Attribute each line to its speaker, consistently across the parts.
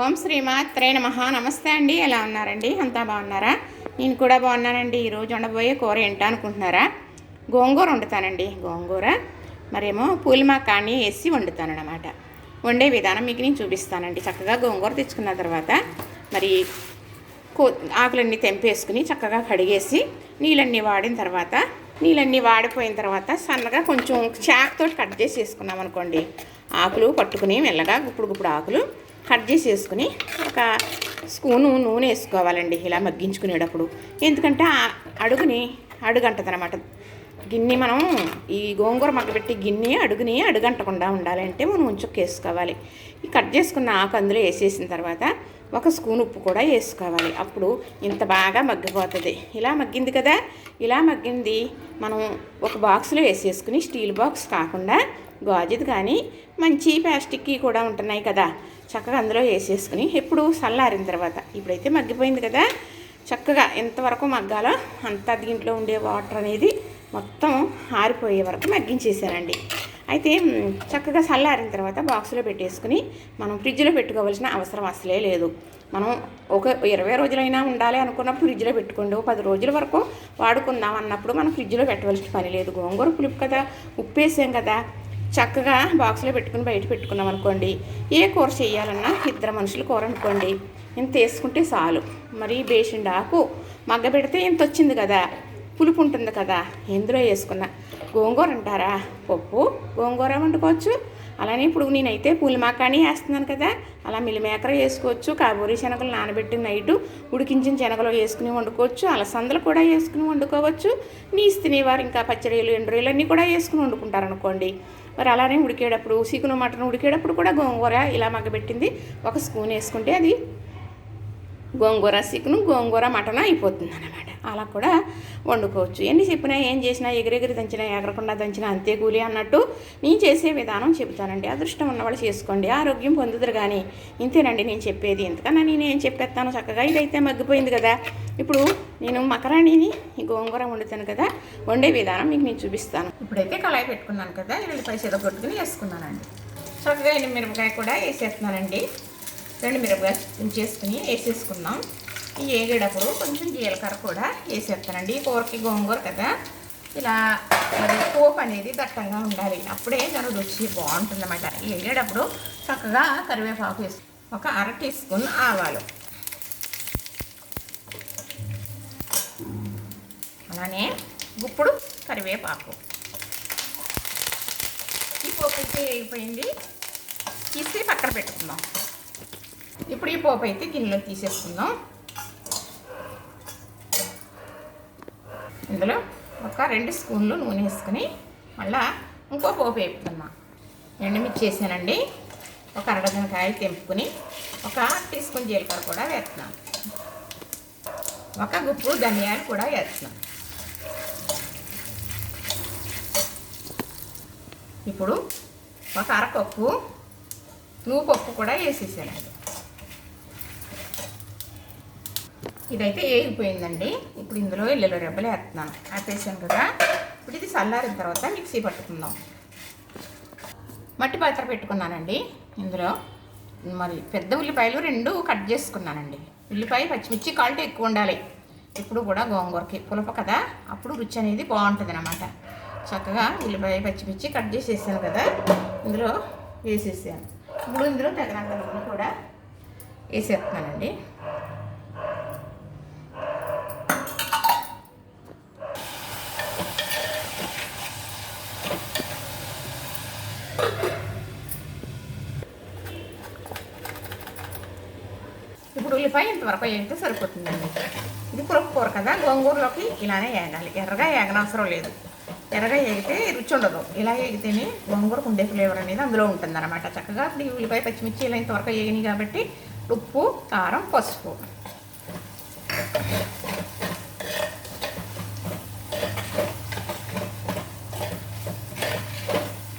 Speaker 1: ఓం శ్రీమాత్రే నమః. నమస్తే అండి, ఎలా ఉన్నారండి? అంతా బాగున్నారా? నేను కూడా బాగున్నానండి. ఈరోజు వండబోయే కూర ఏంటో అనుకుంటున్నారా? గోంగూర వండుతానండి. గోంగూర మరేమో పూలమాకాన్ని వేసి వండుతాను అన్నమాట. వండే విధానం మీకు నేను చూపిస్తానండి. చక్కగా గోంగూర తెచ్చుకున్న తర్వాత మరి ఆకులన్నీ తెంపేసుకుని చక్కగా కడిగేసి నీళ్ళన్నీ వాడిపోయిన తర్వాత సన్నగా కొంచెం చాక్తో కట్ చేసి వేసుకున్నాం అనుకోండి. ఆకులు పట్టుకుని మెల్లగా గుప్పుడు ఆకులు కట్ చేసి వేసుకుని ఒక స్పూను నూనె వేసుకోవాలండి ఇలా మగ్గించుకునేటప్పుడు. ఎందుకంటే అడుగంటది అనమాట గిన్నె. మనం ఈ గోంగూర మగ్గబెట్టి గిన్నె అడుగంటకుండా ఉండాలంటే మనం వేసుకోవాలి. ఈ కట్ చేసుకున్న ఆకు అందులో వేసేసిన తర్వాత ఒక స్పూన్ ఉప్పు కూడా వేసుకోవాలి. అప్పుడు ఇంత బాగా మగ్గిపోతుంది. ఇలా మగ్గింది కదా, ఇలా మగ్గింది మనం ఒక బాక్స్లో వేసేసుకుని, స్టీల్ బాక్స్ కాకుండా గాజుది కానీ మంచి ప్లాస్టిక్కి కూడా ఉంటున్నాయి కదా, చక్కగా అందులో వేసేసుకుని ఎప్పుడు చల్లారిన తర్వాత, ఇప్పుడైతే మగ్గిపోయింది కదా, చక్కగా ఎంతవరకు మగ్గాలో అంత దీంట్లో ఉండే వాటర్ అనేది మొత్తం ఆరిపోయే వరకు మగ్గించేసానండి. అయితే చక్కగా చల్లారిన తర్వాత బాక్స్లో పెట్టేసుకుని మనం ఫ్రిడ్జ్లో పెట్టుకోవాల్సిన అవసరం అసలే లేదు. మనం ఒక 20 రోజులైనా ఉండాలి అనుకున్నప్పుడు ఫ్రిడ్జ్లో పెట్టుకోండి. 10 రోజుల వరకు వాడుకుందాం అన్నప్పుడు మనం ఫ్రిడ్జ్లో పెట్టవలసిన పని లేదు. గోంగూర పులుపు కదా, ఉప్పు వేసాం కదా, చక్కగా బాక్స్లో పెట్టుకుని బయట పెట్టుకున్నాం అనుకోండి. ఏ కూర చేయాలన్నా 2 మనుషులు కూర అనుకోండి, ఇంత వేసుకుంటే చాలు. మరి బేసిండాకు మగ్గ పెడితే ఇంత వచ్చింది కదా, పులుపు ఉంటుంది కదా, ఎందులో వేసుకున్నా గోంగూర అంటారా, పప్పు గోంగూర వండుకోవచ్చు. అలానే ఇప్పుడు నేనైతే పూలమాకాని వేస్తున్నాను కదా, అలా మిల్లిమేకర వేసుకోవచ్చు. కాబూరి శనగలు నానబెట్టి నైటు ఉడికించిన శనగలు వేసుకుని వండుకోవచ్చు. అలసందలు కూడా వేసుకుని వండుకోవచ్చు. నీసు తినేవారు ఇంకా పచ్చడిలు ఎండ్రీలు అన్నీ కూడా వేసుకుని వండుకుంటారు అనుకోండి. మరి అలానే ఉడికేటప్పుడు చికెను మటన్ ఉడికేటప్పుడు కూడా గోంగూర ఇలా మగ్గబెట్టింది ఒక స్పూన్ వేసుకుంటే అది గోంగూర చికెను, గోంగూర మటన్ అయిపోతుంది అన్నమాట. అలా కూడా వండుకోవచ్చు. ఎన్ని చెప్పినా ఏం చేసినా ఎగిరెగిరి దంచినా ఎగరకుండా దంచినా అంతే కూలి అన్నట్టు నేను చేసే విధానం చెబుతానండి. అదృష్టం ఉన్నవాళ్ళు చేసుకోండి, ఆరోగ్యం పొందుతారు. కానీ ఇంతేనండి నేను చెప్పేది. ఎందుకన్నా నేనేం చెప్పేస్తాను, చక్కగా ఇదైతే మగ్గిపోయింది కదా. ఇప్పుడు నేను మకరాణిని గోంగూర వండుతాను కదా, వండే విధానం మీకు నేను చూపిస్తాను. ఇప్పుడైతే కళాయి పెట్టుకున్నాను కదా, ఎల్లిపాయ కొట్టుకుని వేసుకున్నానండి. చక్కగా మిరపకాయ కూడా వేసేస్తున్నానండి. 2 మిరపకాయ చేసుకుని వేసేసుకున్నాం. ఈ వేగేటప్పుడు కొంచెం జీలకర్ర కూడా వేసేస్తానండి. కూరకి గోంగూర కదా, ఇలా మరి పోపు అనేది దట్టంగా ఉండాలి, అప్పుడే దాని రుచి బాగుంటుంది అన్నమాట. వేగేటప్పుడు చక్కగా కరివేపాకు వేసి ఒక 1/2 టీ స్పూన్ ఆవాలు, అలానే గుప్పుడు కరివేపాకు. ఈ పోపు అయితే వేగిపోయింది, తీసి పక్కన పెట్టుకుందాం. ఇప్పుడు ఈ పోపు అయితే గిన్నెలో తీసేసుకుందాం. ఇందులో ఒక 2 స్పూన్లు నూనె వేసుకుని మళ్ళీ ఇంకో పోపు వేపుతున్నా. ఎండుమిర్చి వేసానండి. ఒక 1/2 డజన్ కాయలు తెంపుకుని ఒక టీ స్పూన్ జీలకర్ర కూడా వేస్తున్నాను. ఒక గుప్పు ధనియాలు కూడా వేస్తున్నాను. ఇప్పుడు ఒక 1/2 కప్పు నువ్వు పప్పు కూడా వేసేసానండి. ఇదైతే వేగిపోయిందండి. ఇప్పుడు ఇందులో ఎల్లుల్లి రెబ్బలు వేస్తున్నాను. వేసాను కదా, ఇప్పుడు ఇది చల్లారిన తర్వాత మిక్సీ పట్టుకుందాం. మట్టి పాత్ర పెట్టుకున్నానండి. ఇందులో మరి పెద్ద ఉల్లిపాయలు 2 కట్ చేసుకున్నానండి. ఉల్లిపాయ పచ్చిమిర్చి క్వాలిటీ ఎక్కువ ఉండాలి. ఇప్పుడు కూడా గోంగూరకి పులప కదా, అప్పుడు రుచి అనేది బాగుంటుంది అన్నమాట. చక్కగా ఉల్లిపాయ పచ్చిమిర్చి కట్ చేసేసాను కదా, ఇందులో వేసేసాను. ఇప్పుడు ఇందులో తగినంత నూనె కూడా వేసేస్తున్నానండి. ఇప్పుడు ఉల్లిపాయ ఇంతవరకు వేగితే సరిపోతుందండి. ఇది పులుపు కూర కదా, గోంగూరలోకి ఇలానే వేగాలి. ఎర్రగా వేగనవసరం లేదు. ఎర్రగా వేగితే రుచి ఉండదు. ఇలా వేగితేనే గోంగూరకు ఉండే ఫ్లేవర్ అనేది అందులో ఉంటుంది అన్నమాట. చక్కగా ఇప్పుడు ఈ ఉల్లిపాయ పచ్చిమిర్చి ఇలా ఇంతవరకు వేగినాయి కాబట్టి ఉప్పు, కారం, పసుపు,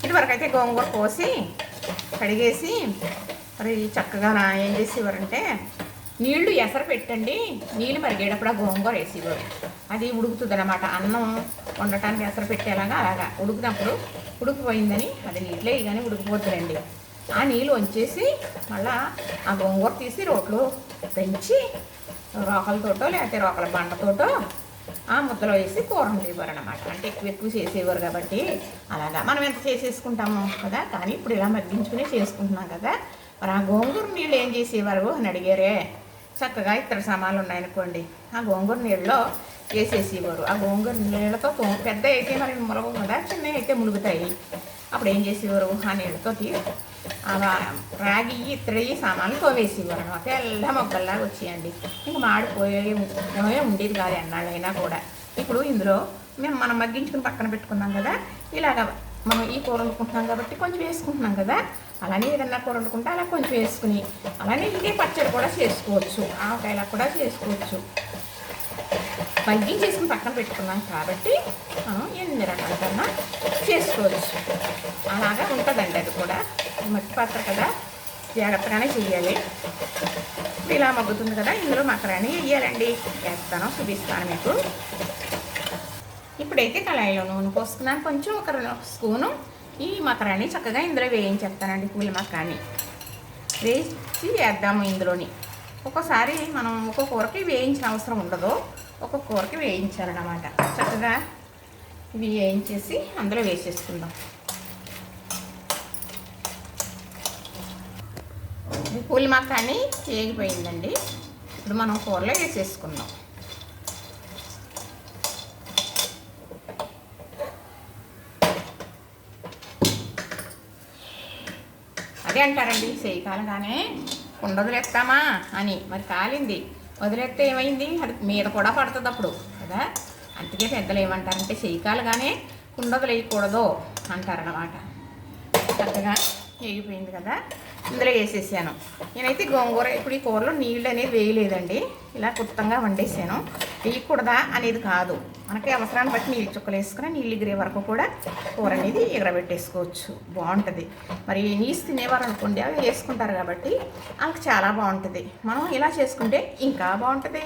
Speaker 1: ఇటువరకు అయితే గోంగూర కోసి కడిగేసి మరి చక్కగా ఏం చేసేవారంటే నీళ్లు ఎసరు పెట్టండి. నీళ్ళు మరిగేటప్పుడు ఆ గోంగూర వేసేవారు. అది ఉడుకుతుంది అన్నమాట. అన్నం వండటానికి ఎసరు పెట్టేలాగా అలాగా ఉడికినప్పుడు ఉడికిపోయిందని అది నీళ్ళే కానీ ఉడికిపోతుందండి. ఆ నీళ్ళు వంచేసి మళ్ళీ ఆ గోంగూర తీసి రోట్లో పెంచి రోకలతోటో లేకపోతే రోకల బండతోటో ఆ ముద్దలో వేసి కూర ఉండేవారు అనమాట. అంటే ఎక్కువ చేసేవారు కాబట్టి అలాగా మనం ఎంత చేసేసుకుంటాము కదా. కానీ ఇప్పుడు ఇలా మగ్గించుకుని చేసుకుంటున్నాం కదా. మరి ఆ గోంగూర నీళ్ళు ఏం చేసేవారు అని అడిగారే. చక్కగా ఇతర సామాన్లు ఉన్నాయనుకోండి, ఆ గోంగూర నీళ్ళలో వేసేసేవారు. ఆ గోంగూర నీళ్ళతో పెద్ద అయితే మరి ములగవు కదా, చిన్నవి అయితే ములుగుతాయి. అప్పుడు ఏం చేసేవారు, ఆ నీళ్ళతో రాగి ఇతర సామాన్లు తోవేసేవారు అనమాట. తెల్ల మొగ్గల్లాగా వచ్చేయండి. ఇంకా మాడిపోయే ఉండేది కాదు ఎన్నాళ్ళైనా కూడా. ఇప్పుడు ఇందులో మనం మగ్గించుకుని పక్కన పెట్టుకున్నాం కదా, ఇలాగ మనం ఈ కూర వండుకుంటున్నాం కాబట్టి కొంచెం వేసుకుంటున్నాం కదా. అలానే ఏదన్నా కూర వండుకుంటే అలా కొంచెం వేసుకుని, అలానే ఇదే పచ్చడి కూడా చేసుకోవచ్చు, ఆవకాయలా కూడా చేసుకోవచ్చు. మగ్గించేసుకుని పక్కన పెట్టుకున్నాం కాబట్టి మనం ఎన్ని రకాల కన్నా చేసుకోవచ్చు. అలాగా ఉంటుందండి. అది కూడా మట్టి పాత్ర కదా, జాగ్రత్తగానే చెయ్యాలి. ఇలా మగ్గుతుంది కదా, ఇందులో మకరాని వేయాలండి. వేస్తాను, చూపిస్తాను మీకు. ఇప్పుడైతే కళాయిలో నూనె పోసుకున్నాను కొంచెం, ఒక స్పూను. ఈ మకరాని చక్కగా ఇందులో వేయించేస్తానండి. పూల మకరాని వేసి వేద్దాము ఇందులోని. ఒక్కోసారి మనం ఒక్కొక్క కూరకి వేయించిన అవసరం ఉండదు, ఒక్కొక్క కూరకి వేయించాలన్నమాట. చక్కగా ఇవి వేయించేసి అందులో వేసేసుకుందాం. పూల మకరాని వేగిపోయిందండి. ఇప్పుడు మనం కూరలో వేసేసుకుందాం. అదే అంటారండి, చేయి కాలగానే కుండ వదిలేస్తామా అని. మరి కాలింది వదిలేస్తే ఏమైంది, అది మీద కూడా పడుతుంది అప్పుడు కదా. అందుకే పెద్దలు ఏమంటారంటే చేయి కాలగానే కుండ వదిలేయకూడదు అంటారన్నమాట. చక్కగా వేగిపోయింది కదా, ఇందులో వేసేసాను. నేనైతే గోంగూర ఇప్పుడు ఈ కూరలో నీళ్ళు అనేది వేయలేదండి, ఇలా కుత్తంగా వండేసాను. వేయకూడదా అనేది కాదు, మనకి అవసరాన్ని బట్టి నీళ్ళు చుక్కలు వేసుకుని నీళ్ళు ఎగిరే వరకు కూడా కూర అనేది ఎగరబెట్టేసుకోవచ్చు, బాగుంటుంది. మరి నీసు తినేవారు అనుకోండి, అవి వేసుకుంటారు కాబట్టి వాళ్ళకి చాలా బాగుంటుంది. మనం ఇలా చేసుకుంటే ఇంకా బాగుంటుంది.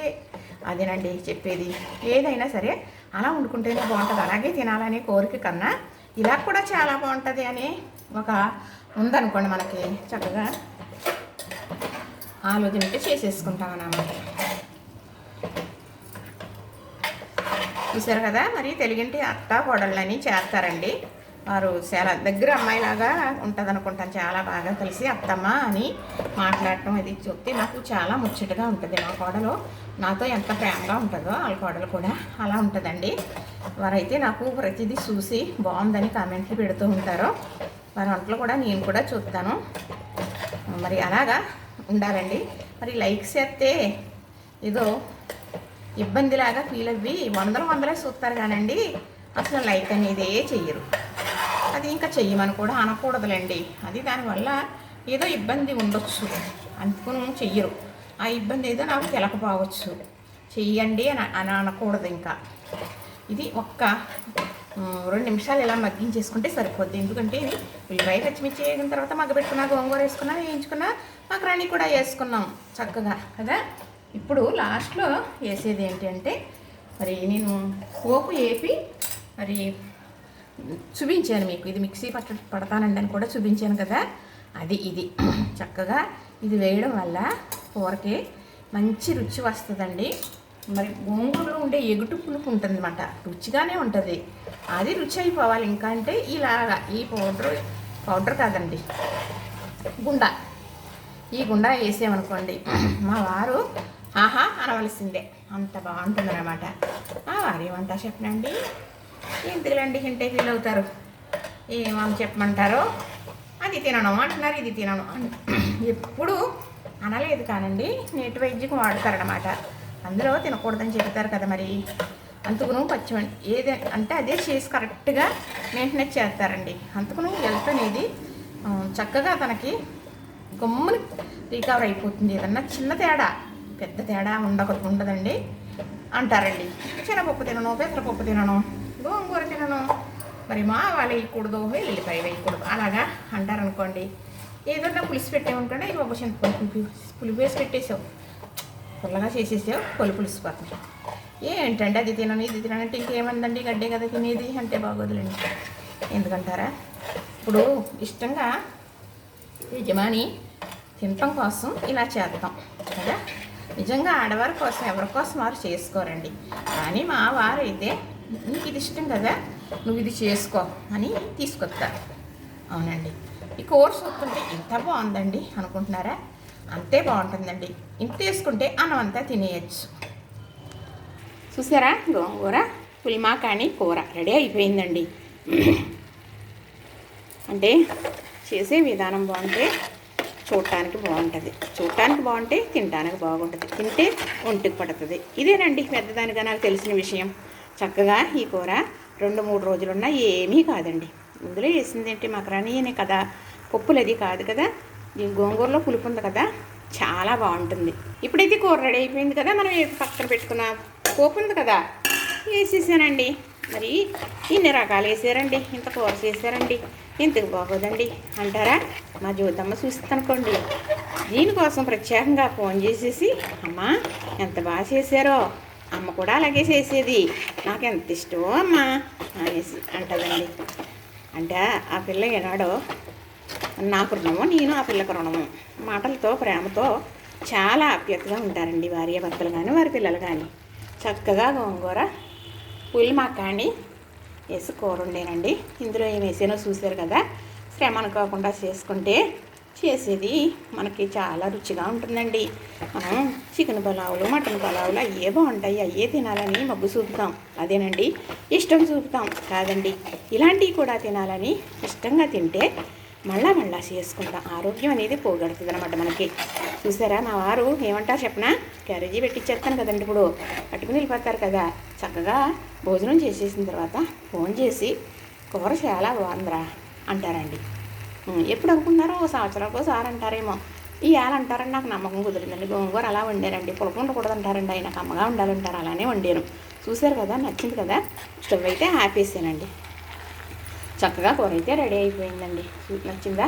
Speaker 1: అదేనండి చెప్పేది. ఏదైనా సరే అలా వండుకుంటేనే బాగుంటుంది. అలాగే తినాలనే కోరిక కన్నా ఇలా కూడా చాలా బాగుంటుంది అని ఒక ఉందనుకోండి మనకి, చక్కగా ఆలోచనకి చేసేసుకుంటాం అన్నమాట. చూసారు కదా, మరి తెలుగింటి అత్త కోడళ్ళని చేస్తారండి. వారు చాలా దగ్గర అమ్మాయిలాగా ఉంటుంది అనుకుంటాను. చాలా బాగా కలిసి అత్తమ్మ అని మాట్లాడటం అది చెప్తే నాకు చాలా ముచ్చటగా ఉంటుంది. మా కోడలు నాతో ఎంత ప్రేమగా ఉంటుందో వాళ్ళ కోడలు కూడా అలా ఉంటుందండి. వారైతే నాకు ప్రతిదీ చూసి బాగుందని కామెంట్లు పెడుతూ ఉంటారు. వారి వంటలు కూడా నేను కూడా చూస్తాను. మరి అలాగా ఉండాలండి. మరి లైక్స్ చేస్తే ఏదో ఇబ్బందిలాగా ఫీల్ అవ్వి వందలే చూస్తారు కానండి, అసలు లైక్ అనేదే చెయ్యరు. అది ఇంకా చెయ్యమని కూడా అనకూడదులేండి. అది దానివల్ల ఏదో ఇబ్బంది ఉండొచ్చు, అందుకుని చెయ్యరు. ఆ ఇబ్బంది ఏదో నాకు తెలకపోవచ్చు, చెయ్యండి అని అనకూడదు. ఇంకా ఇది ఒక్క 2 నిమిషాలు ఇలా మగ్గించేసుకుంటే సరిపోద్ది. ఎందుకంటే ఉల్లిపాయ పచ్చిమిర్చి వేగిన తర్వాత మగ్గబెట్టుకున్నా, గోంగూర వేసుకున్నా, వేయించుకున్నా, మకరాని కూడా వేసుకున్నాం చక్కగా కదా. ఇప్పుడు లాస్ట్లో వేసేది ఏంటి అంటే, మరి నేను పోపు వేపి మరి చూపించాను మీకు. ఇది మిక్సీ పడతానండి అని కూడా చూపించాను కదా, అది ఇది చక్కగా ఇది వేయడం వల్ల కూరకి మంచి రుచి వస్తుందండి. మరి గోంగూరలో ఉండే ఎగుటు పులుపు ఉంటుంది అన్నమాట, రుచిగానే ఉంటుంది. అది రుచి అయిపోవాలి. ఇంకా అంటే ఇలాగా ఈ పౌడర్ కాదండి, ఈ గుండా వేసామనుకోండి, మా వారు ఆహా అనవలసిందే, అంత బాగుంటుంది అన్నమాట. వారు ఏమంటారు చెప్పనండి, ఎందుకులండి ఇంటే ఫీల్ అవుతారు, ఏమని చెప్పమంటారో అది తినను అంటున్నారు, ఇది తినను ఎప్పుడు అనలేదు కానండి. నేటి వైద్యం వాడతారనమాట, అందులో తినకూడదని చెప్తారు కదా. మరి అందుకును పచ్చిమండి ఏది అంటే అదే చేసి కరెక్ట్గా మెయింటెనెన్స్ చేస్తారండి. అందుకును హెల్త్ అనేది చక్కగా తనకి గమ్ముని రికవర్ అయిపోతుంది. ఏదన్నా చిన్న తేడా పెద్ద తేడా ఉండదండి అంటారండి. శనగపప్పు తినను, పెసరపప్పు తినను, గోంగూర తినను, మరి మా వాళ్ళు వేయకూడదు, వెల్లిపాయ వేయకూడదు అలాగా అంటారనుకోండి. ఏదన్నా పులుసు పెట్టామనుకోండి, ఇది ఒక పులుపు వేసి పెట్టేసావు, పుల్లగా చేసేసావు, పులుసు పోతుంది. ఏంటంటే అది తినను, ఇది తిననంటే ఇంకేమందండి, గడ్డే కదా తినేది అంటే బాగోదులేండి. ఎందుకంటారా, ఇప్పుడు ఇష్టంగా యజమాని తినటం కోసం ఇలా చేద్దాం కదా. నిజంగా ఆడవారి కోసం ఎవరి కోసం వారు చేసుకోరండి. కానీ మా వారు అయితే నీకు ఇది ఇష్టం కదా, నువ్వు ఇది చేసుకో అని తీసుకొస్తారు. అవునండి, ఈ కోర్స్ వస్తుంటే ఇంత బాగుందండి అనుకుంటున్నారా? అంతే బాగుంటుందండి. ఇంత తీసుకుంటే అన్నం అంతా తినేయచ్చు. చూసారా, గోంగూర పులిమాకాని కూర రెడీ అయిపోయిందండి. అంటే చేసే విధానం బాగుంటే చూడటానికి బాగుంటుంది, చూడటానికి బాగుంటే తినటానికి బాగుంటుంది, తింటే ఒంటికి పడుతుంది. ఇదేనండి పెద్దదానిగా నాకు తెలిసిన విషయం. చక్కగా ఈ కూర 2-3 రోజులున్నా ఏమీ కాదండి. ఇందులో వేసింది ఏంటి, మకరానియనే కదా, పప్పులు అది కాదు కదా. ఈ గోంగూరలో పులుపు ఉంది కదా, చాలా బాగుంటుంది. ఇప్పుడైతే కూర రెడీ అయిపోయింది కదా, మనం పక్కన పెట్టుకున్న పోపు ఉంది కదా వేసేసానండి. మరి ఇన్ని రకాలు వేసారండి, ఇంత కూర చేశారండి, ఇంతకు బాగోదండి అంటారా? మా జ్యోతమ్మ చూస్తుందనుకోండి, దీనికోసం ప్రత్యేకంగా ఫోన్ చేసేసి అమ్మా ఎంత బాగా చేశారో, అమ్మ కూడా అలాగే చేసేది, నాకు ఎంత ఇష్టమో అమ్మ అనేసి అంటుందండి. అంటే ఆ పిల్ల ఏనాడో నాకు రుణము, నేను ఆ పిల్లకి రుణము. మాటలతో ప్రేమతో చాలా ఆప్యాయతగా ఉంటారండి భార్య భర్తలు కానీ వారి పిల్లలు కానీ. చక్కగా గోంగూర పులిమాకాని వేసి కూర ఉండేనండి. ఇందులో ఏం వేసానో చూసారు కదా. శ్రమ అనుకోకుండా చేసుకుంటే చేసేది మనకి చాలా రుచిగా ఉంటుందండి. మనం చికెన్ పలావులు, మటన్ పలావులు అయ్యే బాగుంటాయి, అయ్యే తినాలని మొగ్గు చూపుతాం, అదేనండి ఇష్టం చూపుతాం కాదండి. ఇలాంటివి కూడా తినాలని ఇష్టంగా తింటే మళ్ళా చేసుకుంటాం. ఆరోగ్యం అనేది పోగొడుతుంది అనమాట మనకి. చూసారా, మా వారు ఏమంటారు చెప్పనా, క్యారేజీ పెట్టించేస్తాను కదండి, ఇప్పుడు పట్టుకుని వెళ్ళిపోతారు కదా. చక్కగా భోజనం చేసేసిన తర్వాత ఫోన్ చేసి కూర చాలా బాగుందిరా అంటారండి. ఎప్పుడు అనుకున్నారో సంవత్సరానికి ఒకసారి అంటారేమో, ఈ ఏళ అంటారని నాకు నమ్మకం కుదిరిందండి. గోంగూర అలా వండారండి, పులక ఉండకూడదు అంటారండి, ఆయన కమ్మగా ఉండాలంటారు, అలానే వండాను. చూసారు కదా, నచ్చింది కదా. స్టవ్ అయితే ఆపేసానండి. చక్కగా కూర అయితే రెడీ అయిపోయిందండి. నచ్చిందా?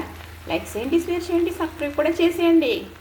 Speaker 1: లైక్ చేయండి, షేర్ చేయండి, సబ్స్క్రైబ్ కూడా చేసేయండి.